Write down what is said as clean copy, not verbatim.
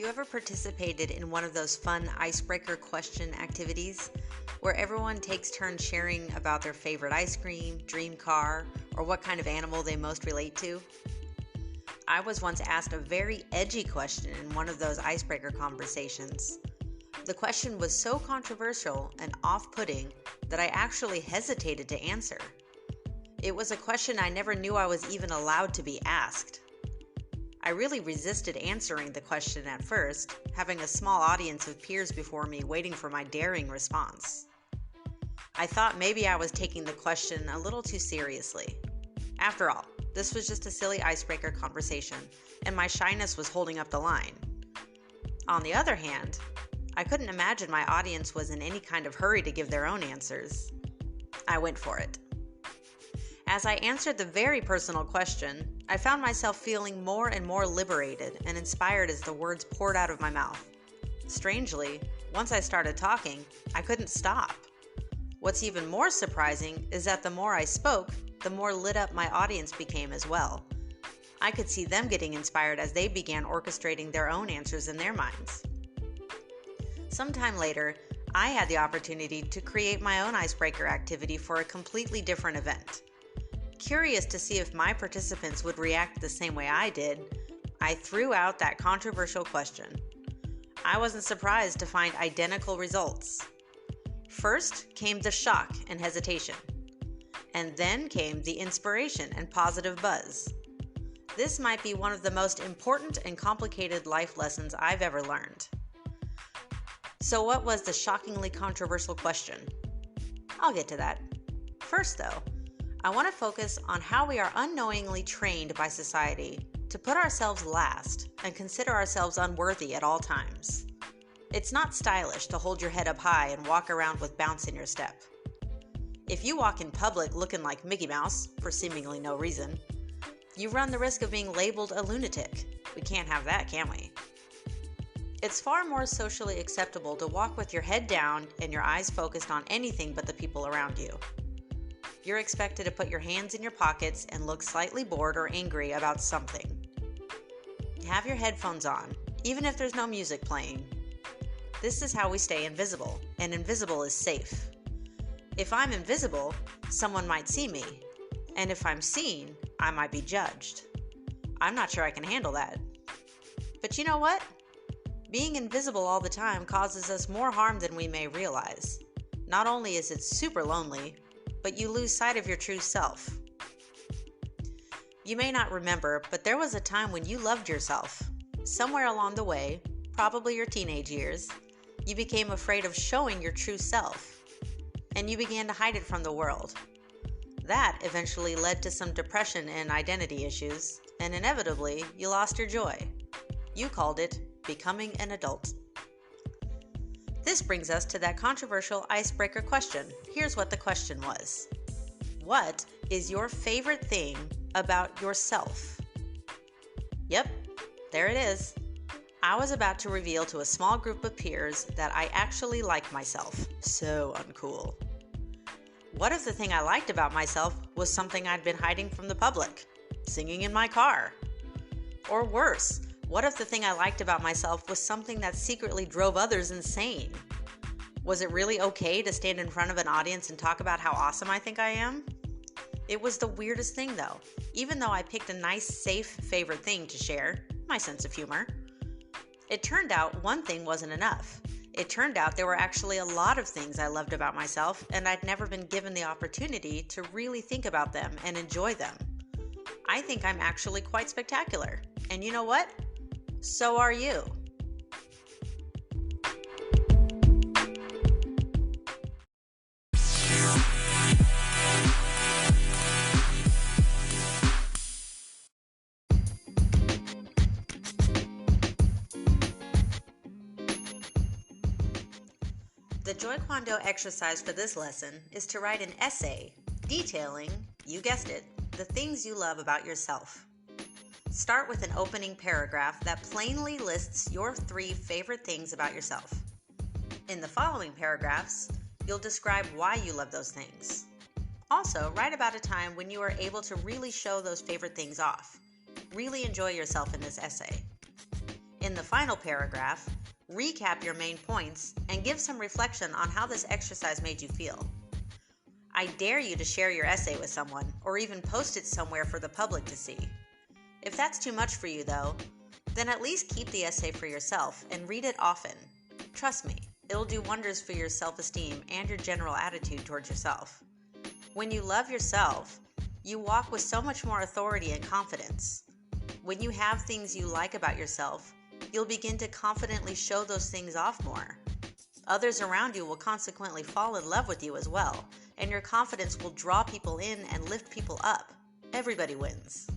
you ever participated in one of those fun icebreaker question activities where everyone takes turns sharing about their favorite ice cream, dream car, or what kind of animal they most relate to? I was once asked a very edgy question in one of those icebreaker conversations. The question was so controversial and off-putting that I actually hesitated to answer. It was a question I never knew I was even allowed to be asked. I really resisted answering the question at first, having a small audience of peers before me waiting for my daring response. I thought maybe I was taking the question a little too seriously. After all, this was just a silly icebreaker conversation, and my shyness was holding up the line. On the other hand, I couldn't imagine my audience was in any kind of hurry to give their own answers. I went for it. As I answered the very personal question, I found myself feeling more and more liberated and inspired as the words poured out of my mouth. Strangely, once I started talking, I couldn't stop. What's even more surprising is that the more I spoke, the more lit up my audience became as well. I could see them getting inspired as they began orchestrating their own answers in their minds. Sometime later, I had the opportunity to create my own icebreaker activity for a completely different event. Curious to see if my participants would react the same way I did, I threw out that controversial question. I wasn't surprised to find identical results. First came the shock and hesitation, and then came the inspiration and positive buzz. This might be one of the most important and complicated life lessons I've ever learned. So what was the shockingly controversial question? I'll get to that. First though, I want to focus on how we are unknowingly trained by society to put ourselves last and consider ourselves unworthy at all times. It's not stylish to hold your head up high and walk around with bounce in your step. If you walk in public looking like Mickey Mouse for seemingly no reason, you run the risk of being labeled a lunatic. We can't have that, can we? It's far more socially acceptable to walk with your head down and your eyes focused on anything but the people around you. You're expected to put your hands in your pockets and look slightly bored or angry about something. Have your headphones on, even if there's no music playing. This is how we stay invisible, and invisible is safe. If I'm invisible, someone might see me, and if I'm seen, I might be judged. I'm not sure I can handle that. But you know what? Being invisible all the time causes us more harm than we may realize. Not only is it super lonely, but you lose sight of your true self. You may not remember, but there was a time when you loved yourself. Somewhere along the way, probably your teenage years, you became afraid of showing your true self, and you began to hide it from the world. That eventually led to some depression and identity issues, and inevitably, you lost your joy. You called it becoming an adult. This brings us to that controversial icebreaker question. Here's what the question was. What is your favorite thing about yourself? Yep, there it is. I was about to reveal to a small group of peers that I actually like myself. So uncool. What if the thing I liked about myself was something I'd been hiding from the public? Singing in my car? Or worse, what if the thing I liked about myself was something that secretly drove others insane? Was it really okay to stand in front of an audience and talk about how awesome I think I am? It was the weirdest thing though, even though I picked a nice, safe favorite thing to share, my sense of humor. It turned out one thing wasn't enough. It turned out there were actually a lot of things I loved about myself, and I'd never been given the opportunity to really think about them and enjoy them. I think I'm actually quite spectacular. And you know what? So are you. The JOYkwondo exercise for this lesson is to write an essay detailing, you guessed it, the things you love about yourself. Start with an opening paragraph that plainly lists your 3 favorite things about yourself. In the following paragraphs, you'll describe why you love those things. Also, write about a time when you were able to really show those favorite things off. Really enjoy yourself in this essay. In the final paragraph, recap your main points and give some reflection on how this exercise made you feel. I dare you to share your essay with someone or even post it somewhere for the public to see. If that's too much for you, though, then at least keep the essay for yourself and read it often. Trust me, it'll do wonders for your self-esteem and your general attitude towards yourself. When you love yourself, you walk with so much more authority and confidence. When you have things you like about yourself, you'll begin to confidently show those things off more. Others around you will consequently fall in love with you as well, and your confidence will draw people in and lift people up. Everybody wins.